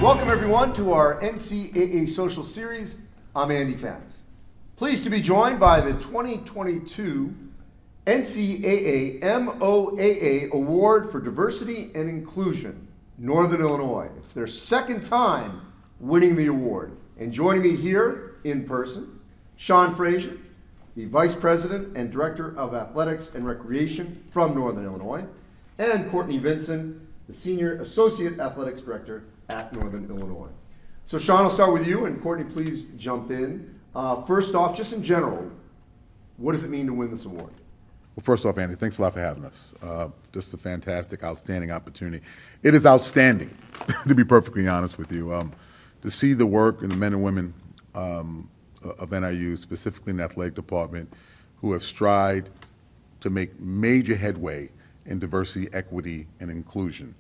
Welcome everyone to our NCAA Social Series. I'm Andy Katz. Pleased to be joined by the 2022 NCAA MOAA Award for Diversity and Inclusion, Northern Illinois. It's their second time winning the award. And joining me here in person, Sean Frazier, the Vice President and Director of Athletics and Recreation from Northern Illinois, and Courtney Vinson, the Senior Associate Athletics Director at Northern Illinois. So Sean, I'll start with you, and Courtney, please jump in. First off, just in general, what does it mean to win this award? Well, first off, Andy, thanks a lot for having us. Just a fantastic, outstanding opportunity. It is outstanding, to be perfectly honest with you, to see the work and the men and women of NIU, specifically in the athletic department, who have strived to make major headway in diversity, equity, and inclusion.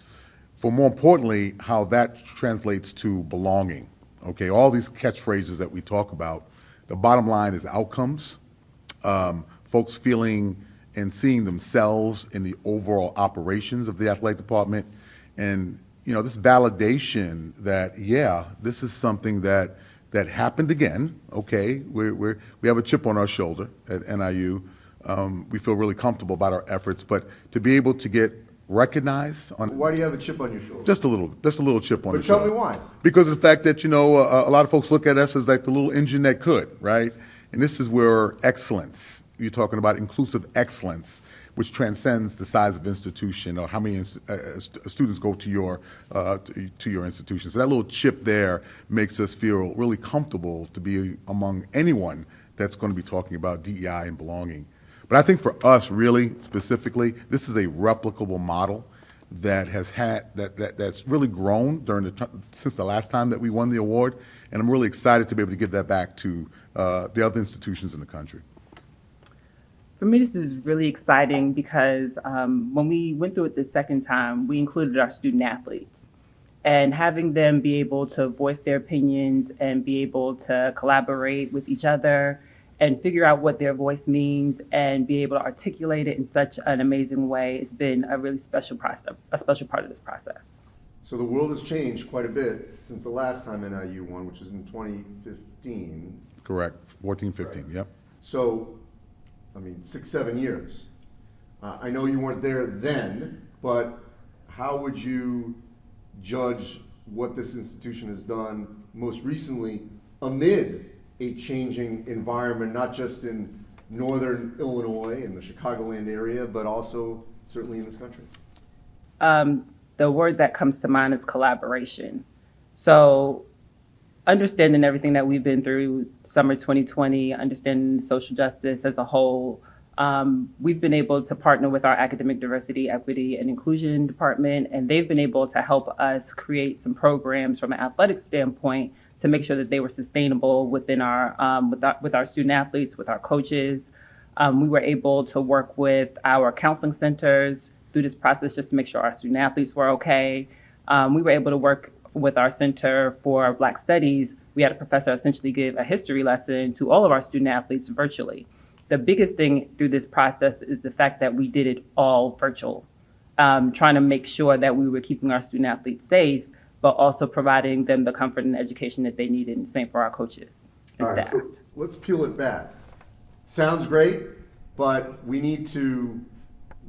For more importantly, how that translates to belonging. Okay, all these catchphrases that we talk about, the bottom line is outcomes, folks feeling and seeing themselves in the overall operations of the athletic department, and this validation that this is something that happened again. Okay, we have a chip on our shoulder at NIU. We feel really comfortable about our efforts, but to be able to get recognized on. Why do you have a chip on your shoulder? Just a little chip on the shoulder. But shoulder. tell me why. Because of the fact that a lot of folks look at us as like the little engine that could, right? And this is where excellence. You're talking about inclusive excellence, which transcends the size of institution or how many students go to your institution. So that little chip there makes us feel really comfortable to be among anyone that's going to be talking about DEI and belonging. But I think for us, really specifically, this is a replicable model that has that's really grown since the last time that we won the award, and I'm really excited to be able to give that back to the other institutions in the country. For me, this is really exciting because when we went through it the second time, we included our student athletes. And having them be able to voice their opinions and be able to collaborate with each other and figure out what their voice means and be able to articulate it in such an amazing way, it's been a really special process, a special part of this process. So the world has changed quite a bit since the last time NIU won, which was in 2015. Correct, 14, 15, right. Yep. So, 6-7 years. I know you weren't there then, but how would you judge what this institution has done most recently amid a changing environment, not just in Northern Illinois and the Chicagoland area, but also certainly in this country? The word that comes to mind is collaboration. So understanding everything that we've been through, summer 2020, understanding social justice as a whole, we've been able to partner with our academic diversity, equity, and inclusion department, and they've been able to help us create some programs from an athletic standpoint to make sure that they were sustainable within our with our student athletes, with our coaches. We were able to work with our counseling centers through this process just to make sure our student athletes were okay. We were able to work with our Center for Black Studies. We had a professor essentially give a history lesson to all of our student athletes virtually. The biggest thing through this process is the fact that we did it all virtual, trying to make sure that we were keeping our student athletes safe, but also providing them the comfort and education that they needed, and the same for our coaches and staff. All right, so let's peel it back. Sounds great, but we need to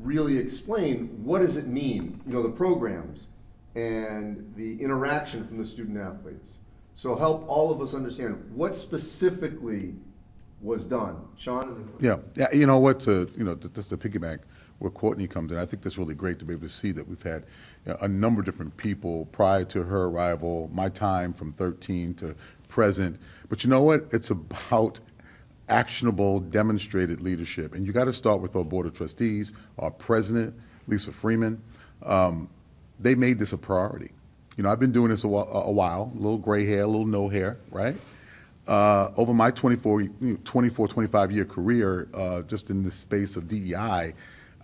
really explain, what does it mean, the programs and the interaction from the student athletes. So help all of us understand what specifically was done. Sean? Yeah, you know what, just to piggyback where Courtney comes in, I think that's really great to be able to see that we've had a number of different people prior to her arrival, my time from 13 to present. But you know what? It's about actionable, demonstrated leadership. And you got to start with our Board of Trustees, our president, Lisa Freeman. They made this a priority. I've been doing this a while, a little gray hair, a little no hair, right? Over my 25-year career, just in this space of DEI,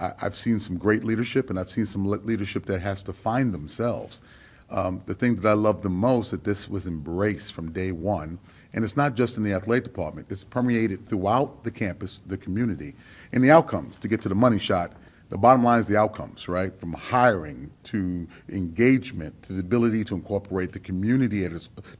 I've seen some great leadership, and I've seen some leadership that has to find themselves. The thing that I love the most, that this was embraced from day one, and it's not just in the athletic department, it's permeated throughout the campus, the community, and the outcomes, to get to the money shot, the bottom line is the outcomes, right? From hiring to engagement to the ability to incorporate the community,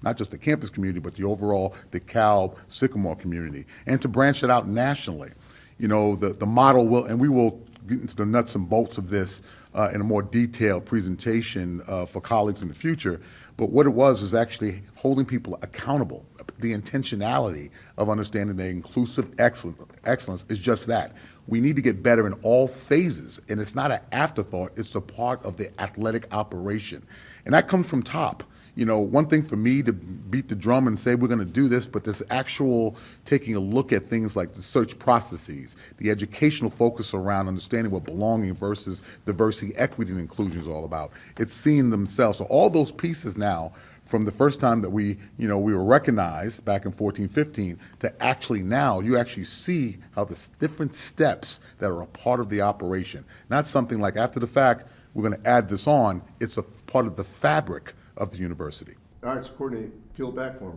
not just the campus community, but the overall DeKalb Sycamore community, and to branch it out nationally. You know, the model will, and we will get into the nuts and bolts of this in a more detailed presentation for colleagues in the future. But what it was is actually holding people accountable. The intentionality of understanding that inclusive excellence is just that. We need to get better in all phases, and it's not an afterthought, it's a part of the athletic operation. And that comes from top. You know, one thing for me to beat the drum and say we're going to do this, but this actual taking a look at things like the search processes, the educational focus around understanding what belonging versus diversity, equity, and inclusion is all about. It's seeing themselves. So all those pieces now, from the first time that we were recognized back in 14, 15, to actually now, you actually see how the different steps that are a part of the operation, not something like after the fact, we're going to add this on. It's a part of the fabric of the university. All right, so Courtney, peel it back for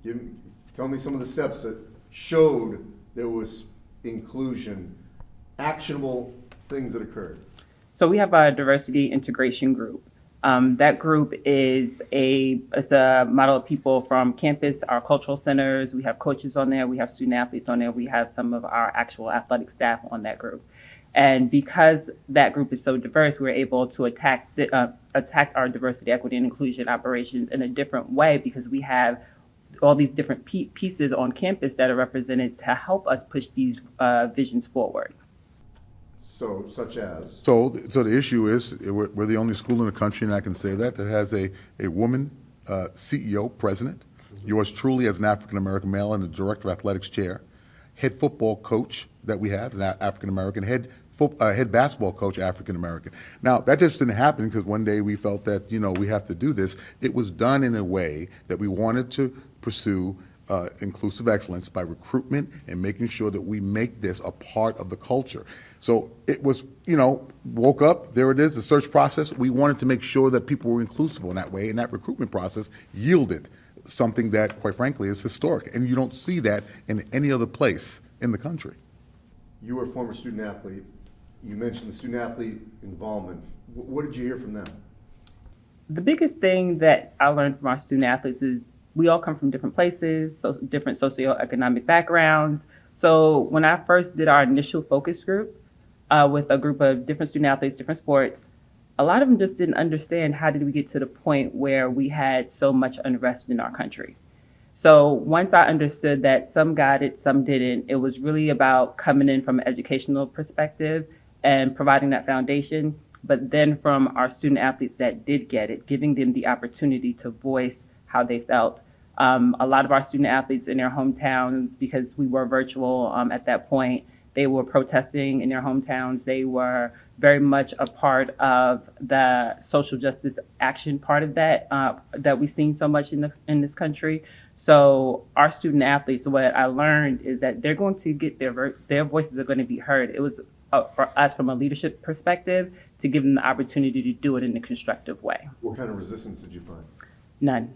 me. Tell me some of the steps that showed there was inclusion, actionable things that occurred. So we have a diversity integration group. That group is a model of people from campus, our cultural centers. We have coaches on there. We have student athletes on there. We have some of our actual athletic staff on that group. And because that group is so diverse, we're able to attack our diversity, equity, and inclusion operations in a different way because we have all these different pieces on campus that are represented to help us push these visions forward. So, such as? So the issue is we're the only school in the country, and I can say that has a woman CEO, president, yours truly as an African-American male and the director of athletics chair, head football coach that we have is an African-American, head basketball coach, African-American. Now, that just didn't happen because one day we felt that, we have to do this. It was done in a way that we wanted to pursue inclusive excellence by recruitment and making sure that we make this a part of the culture. So it was, woke up, there it is, the search process. We wanted to make sure that people were inclusive in that way, and that recruitment process yielded something that, quite frankly, is historic. And you don't see that in any other place in the country. You were a former student athlete. You mentioned the student athlete involvement. What did you hear from them? The biggest thing that I learned from our student athletes is we all come from different places, so different socioeconomic backgrounds. So when I first did our initial focus group with a group of different student athletes, different sports, a lot of them just didn't understand how did we get to the point where we had so much unrest in our country. So once I understood that some got it, some didn't, it was really about coming in from an educational perspective and providing that foundation. But then from our student athletes that did get it, giving them the opportunity to voice how they felt. A lot of our student athletes in their hometowns, because we were virtual at that point, they were protesting in their hometowns. They were very much a part of the social justice action part of that that we've seen so much in this country. So our student athletes, what I learned is that they're going to get their voices are going to be heard. It was for us from a leadership perspective to give them the opportunity to do it in a constructive way. What kind of resistance did you find? None.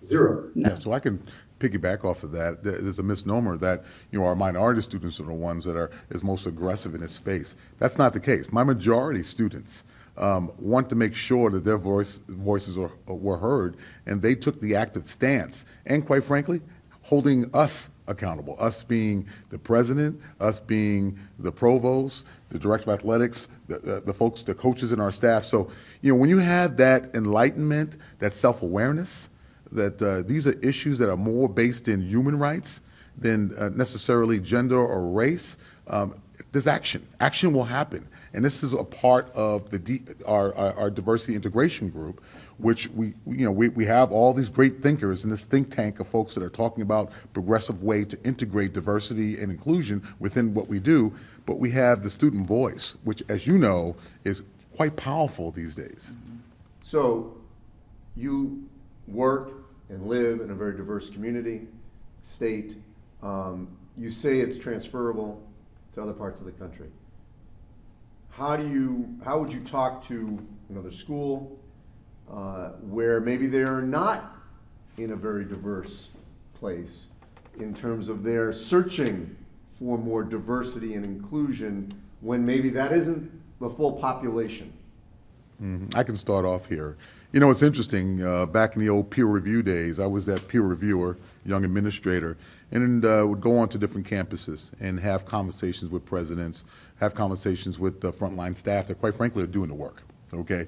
Zero. No. Yeah, so I can piggyback off of that. There's a misnomer that our minority students are the ones that is most aggressive in this space. That's not the case. My majority students want to make sure that their voices were heard, and they took the active stance. And quite frankly, holding us accountable, us being the president, us being the provost, the director of athletics, the folks, the coaches in our staff. So, when you have that enlightenment, that self-awareness, that these are issues that are more based in human rights than necessarily gender or race, there's action. Action will happen. And this is a part of our diversity integration group, which we have all these great thinkers in this think tank of folks that are talking about progressive way to integrate diversity and inclusion within what we do. But we have the student voice, which, as you know, is quite powerful these days. So you work and live in a very diverse community, state. You say it's transferable to other parts of the country. How would you talk to another school where maybe they're not in a very diverse place in terms of their searching for more diversity and inclusion when maybe that isn't the full population? I can start off here. You know, it's interesting. Back in the old peer review days, I was that peer reviewer, young administrator, and would go on to different campuses and have conversations with presidents, have conversations with the frontline staff that, quite frankly, are doing the work. Okay.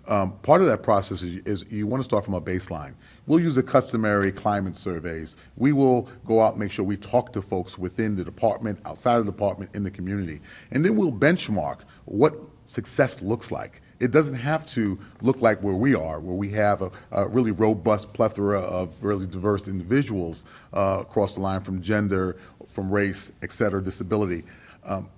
Part of that process is you want to start from a baseline. We'll use the customary climate surveys. We will go out and make sure we talk to folks within the department, outside of the department, in the community. And then we'll benchmark what success looks like. It doesn't have to look like where we are, where we have a really robust plethora of really diverse individuals across the line, from gender, from race, et cetera, disability.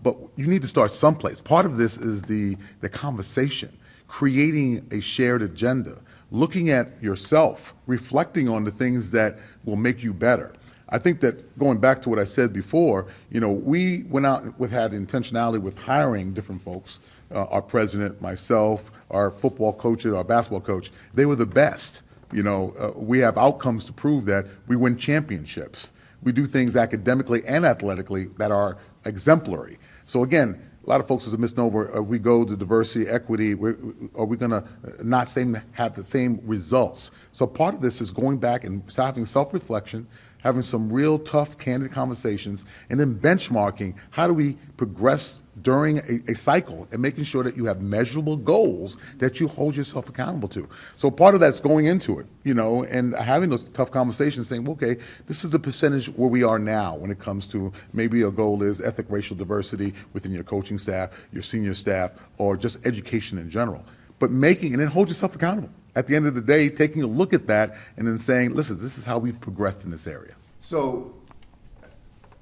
But you need to start someplace. Part of this is the conversation, creating a shared agenda, looking at yourself, reflecting on the things that will make you better. I think that, going back to what I said before, you know, we went out had intentionality with hiring different folks. Our president, myself, our football coaches, our basketball coach, they were the best. You know, we have outcomes to prove that. We win championships. We do things academically and athletically that are exemplary. So again, a lot of folks is a misnomer. We go to diversity, equity. Are we going to not have the same results? So part of this is going back and having self-reflection, having some real tough, candid conversations, and then benchmarking how do we progress during a cycle, and making sure that you have measurable goals that you hold yourself accountable to. So part of that's going into it, you know, and having those tough conversations, saying, well, okay, this is the percentage where we are now when it comes to maybe a goal is ethnic racial diversity within your coaching staff, your senior staff, or just education in general. But and then hold yourself accountable. At the end of the day, taking a look at that and then saying, listen, this is how we've progressed in this area. So,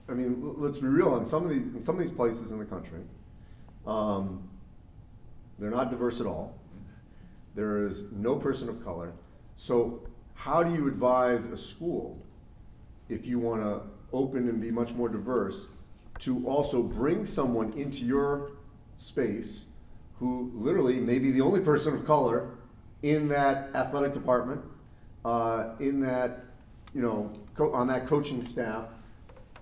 I mean, let's be real. In some of these places in the country, they're not diverse at all. There is no person of color. So, how do you advise a school, if you want to open and be much more diverse, to also bring someone into your space who literally may be the only person of color in that athletic department, in that, you know, on that coaching staff?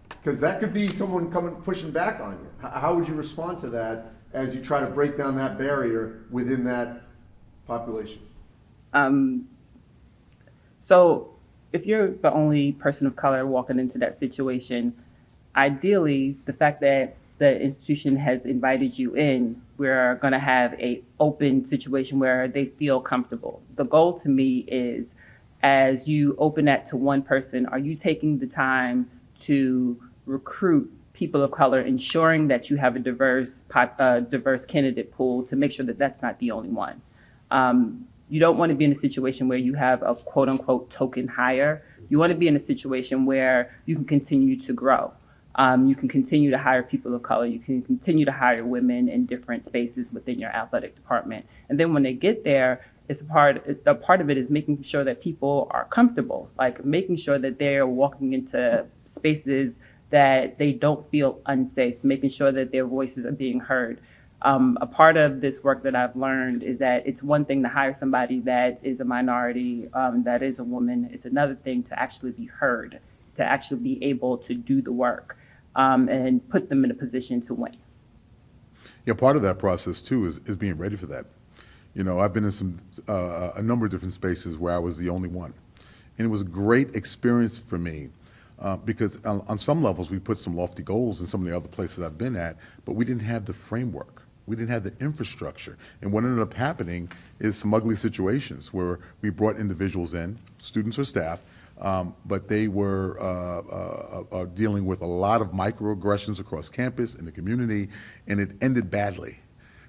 Because that could be someone pushing back on you. How would you respond to that as you try to break down that barrier within that population? So if you're the only person of color walking into that situation, ideally, the fact that the institution has invited you in, we're going to have an open situation where they feel comfortable. The goal to me is, as you open that to one person, are you taking the time to recruit people of color, ensuring that you have a diverse candidate pool to make sure that that's not the only one? You don't want to be in a situation where you have a quote unquote token hire. You want to be in a situation where you can continue to grow. You can continue to hire people of color. You can continue to hire women in different spaces within your athletic department. And then when they get there, a part of it is making sure that people are comfortable, like making sure that they're walking into spaces that they don't feel unsafe, making sure that their voices are being heard. A part of this work that I've learned is that it's one thing to hire somebody that is a minority, that is a woman. It's another thing to actually be heard, to actually be able to do the work, and put them in a position to win. Yeah, part of that process too is being ready for that. You know, I've been in a number of different spaces where I was the only one, and it was a great experience for me because on some levels we put some lofty goals in some of the other places I've been at, but we didn't have the framework. We didn't have the infrastructure. And what ended up happening is some ugly situations where we brought individuals in, students or staff, but they were dealing with a lot of microaggressions across campus, in the community, and it ended badly.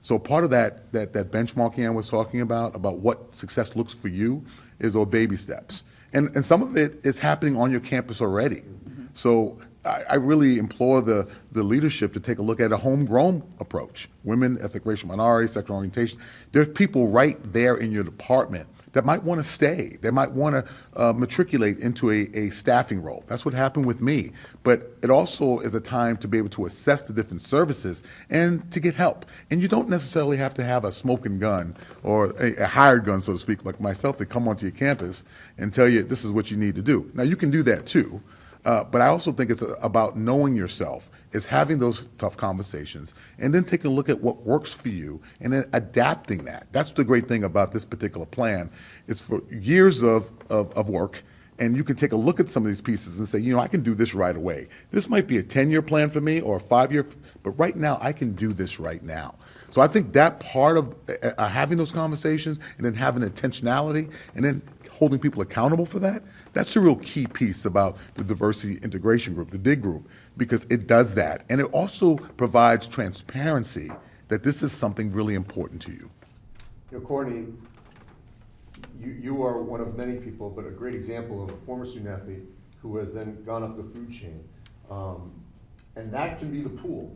So part of that benchmarking I was talking about what success looks for you, is all baby steps. And some of it is happening on your campus already. Mm-hmm. So I really implore the leadership to take a look at a homegrown approach. Women, ethnic racial minorities, sexual orientation. There's people right there in your department that might want to stay. They might want to matriculate into a staffing role. That's what happened with me. But it also is a time to be able to assess the different services and to get help. And you don't necessarily have to have a smoking gun or a hired gun, so to speak, like myself, to come onto your campus and tell you this is what you need to do. Now, you can do that too. But I also think it's about knowing yourself. It's having those tough conversations and then taking a look at what works for you and then adapting that. That's the great thing about this particular plan. It's for years of work, and you can take a look at some of these pieces and say, I can do this right away. This might be a 10-year plan for me or a 5-year, but right now I can do this right now. So I think that part of having those conversations and then having intentionality and then holding people accountable for that, that's the real key piece about the diversity integration group, the DIG group, because it does that. And it also provides transparency that this is something really important to you. Courtney, you are one of many people, but a great example of a former student athlete who has then gone up the food chain. And that can be the pool.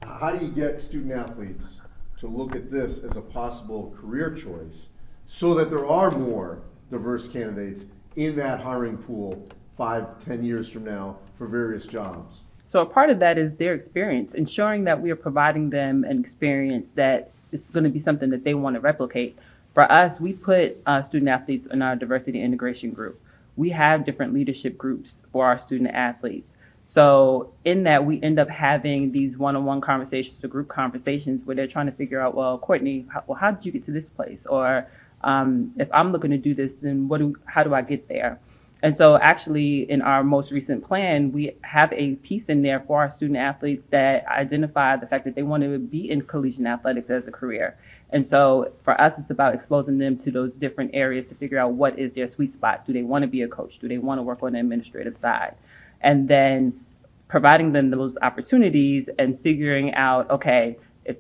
How do you get student athletes to look at this as a possible career choice so that there are more diverse candidates in that hiring pool 5-10 years from now for various jobs? So a part of that is their experience, ensuring that we are providing them an experience that it's going to be something that they want to replicate. For us, we put student athletes in our diversity integration group. We have different leadership groups for our student athletes. So in that, we end up having these one-on-one conversations or group conversations where they're trying to figure out, well, Courtney, how did you get to this place? Or if I'm looking to do this, then how do I get there? And so actually in our most recent plan, we have a piece in there for our student athletes that identify the fact that they want to be in collegiate athletics as a career. And so for us, it's about exposing them to those different areas to figure out what is their sweet spot. Do they want to be a coach? Do they want to work on the administrative side? And then providing them those opportunities and figuring out, okay, if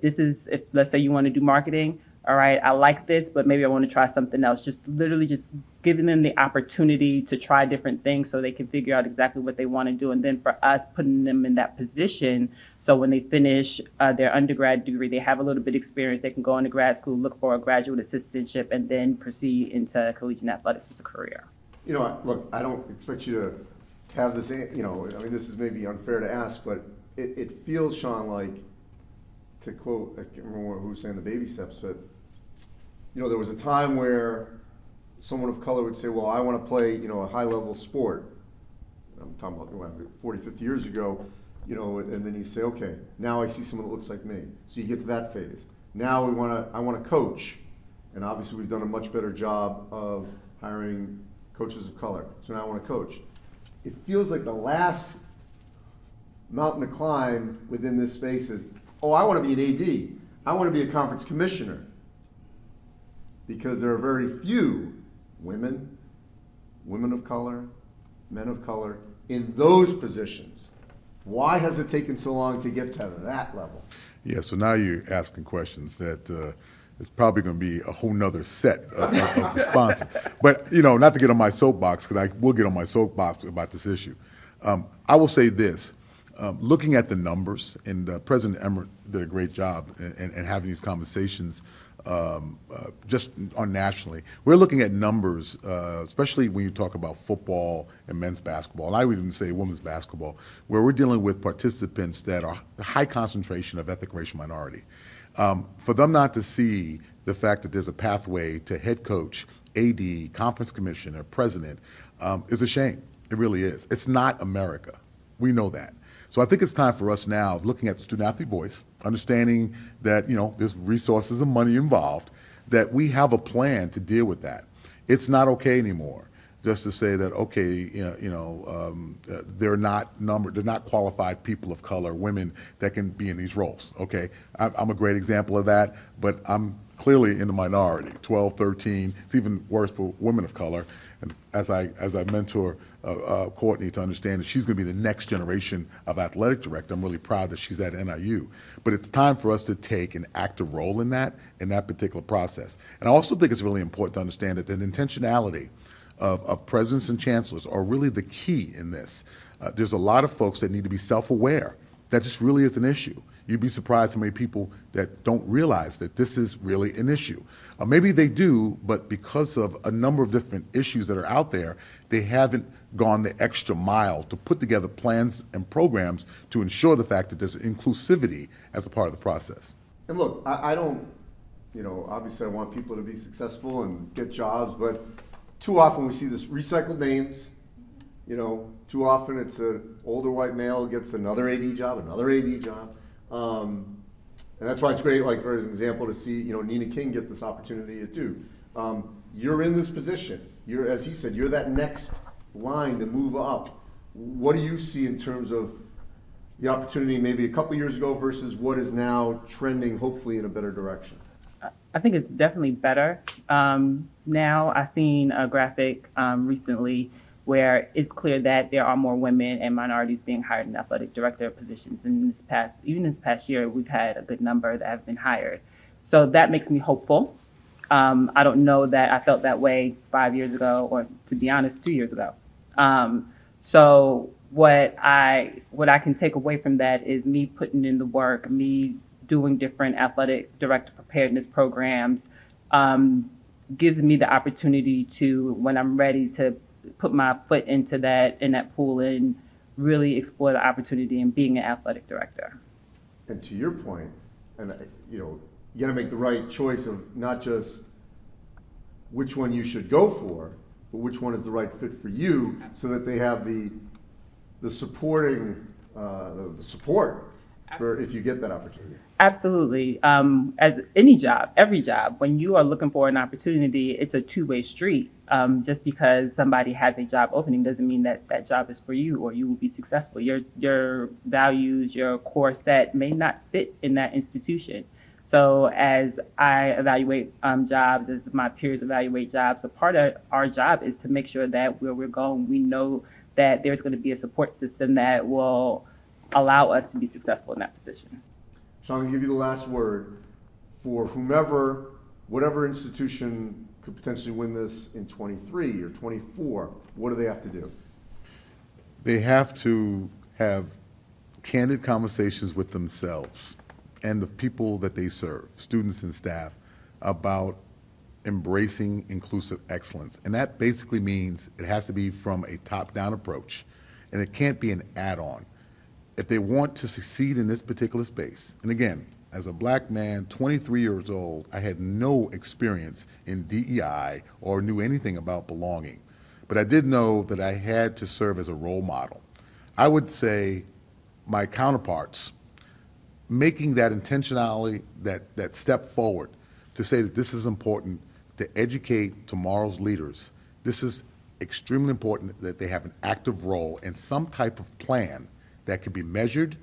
let's say you want to do marketing, all right, I like this, but maybe I want to try something else. Just literally just giving them the opportunity to try different things so they can figure out exactly what they want to do. And then for us, putting them in that position so when they finish their undergrad degree, they have a little bit of experience, they can go into grad school, look for a graduate assistantship, and then proceed into collegiate athletics as a career. Look, I don't expect you to have this, this is maybe unfair to ask, but it feels, Sean, like, to quote, I can't remember who was saying the baby steps, but there was a time where someone of color would say, well, I want to play, a high level sport. I'm talking about 40, 50 years ago, and then you say, okay, now I see someone that looks like me. So you get to that phase. Now I want to coach. And obviously we've done a much better job of hiring coaches of color. So now I want to coach. It feels like the last mountain to climb within this space is, I want to be an AD. I want to be a conference commissioner. Because there are very few women of color, men of color in those positions. Why has it taken so long to get to that level? Yeah, so now you're asking questions that it's probably going to be a whole nother set of responses. But, not to get on my soapbox, because I will get on my soapbox about this issue. I will say this. Looking at the numbers, and President Emmert did a great job in having these conversations just on nationally. We're looking at numbers, especially when you talk about football and men's basketball, and I would even say women's basketball, where we're dealing with participants that are a high concentration of ethnic racial minority. For them not to see the fact that there's a pathway to head coach, AD, conference commissioner, president, is a shame. It really is. It's not America. We know that. So I think it's time for us now, looking at the student-athlete voice, understanding that, there's resources and money involved, that we have a plan to deal with that. It's not okay anymore just to say that, okay, they're not qualified people of color, women that can be in these roles, okay? I'm a great example of that, but I'm clearly in the minority, 12, 13. It's even worse for women of color. And as I mentor Courtney to understand that she's going to be the next generation of athletic director, I'm really proud that she's at NIU. But it's time for us to take an active role in that particular process. And I also think it's really important to understand that the intentionality of presidents and chancellors are really the key in this. There's a lot of folks that need to be self-aware that this really is an issue. You'd be surprised how many people that don't realize that this is really an issue. Maybe they do, but because of a number of different issues that are out there, they haven't gone the extra mile to put together plans and programs to ensure the fact that there's inclusivity as a part of the process. And look, I don't, obviously I want people to be successful and get jobs, but too often we see this recycled names, You know, too often it's an older white male gets another AD job, another AD job. And that's why it's great, like for example, to see, you know, Nina King get this opportunity at Duke. You're in this position. You're, as he said, you're that next line to move up. What do you see in terms of the opportunity maybe a couple years ago versus what is now trending, hopefully, in a better direction? I think it's definitely better. Now I've seen a graphic recently where it's clear that there are more women and minorities being hired in athletic director positions. And even this past year, we've had a good number that have been hired. So that makes me hopeful. I don't know that I felt that way 5 years ago, or to be honest, 2 years ago. So what I can take away from that is me putting in the work, me doing different athletic director preparedness programs, gives me the opportunity to, when I'm ready to put my foot in that pool and really explore the opportunity in being an athletic director. And to your point, and you know, you got to make the right choice of not just which one you should go for, but which one is the right fit for you, so that they have the supporting the support for if you get that opportunity. Absolutely. As any job, every job, when you are looking for an opportunity, it's a two-way street. Just because somebody has a job opening doesn't mean that that job is for you or you will be successful. Your values, your core set may not fit in that institution. So as I evaluate jobs, as my peers evaluate jobs, a part of our job is to make sure that where we're going, we know that there's going to be a support system that will allow us to be successful in that position. Sean, I'm going to give you the last word for whomever, whatever institution could potentially win this in 23 or 24. What do they have to do? They have to have candid conversations with themselves and the people that they serve, students and staff, about embracing inclusive excellence. And that basically means it has to be from a top-down approach, and it can't be an add-on. If they want to succeed in this particular space, and again, as a black man, 23 years old, I had no experience in DEI or knew anything about belonging. But I did know that I had to serve as a role model. I would say my counterparts, making that intentionality, that step forward to say that this is important to educate tomorrow's leaders. This is extremely important that they have an active role and some type of plan that can be measured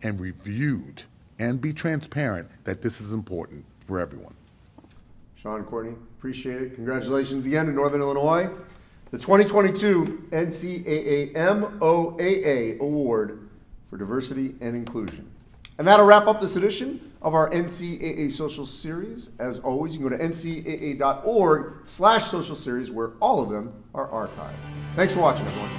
and reviewed and be transparent that this is important for everyone. Sean, Courtney, appreciate it. Congratulations again to Northern Illinois. The 2022 NCAA MOAA Award for Diversity and Inclusion. And that'll wrap up this edition of our NCAA Social Series. As always, you can go to ncaa.org/social series, where all of them are archived. Thanks for watching, everyone.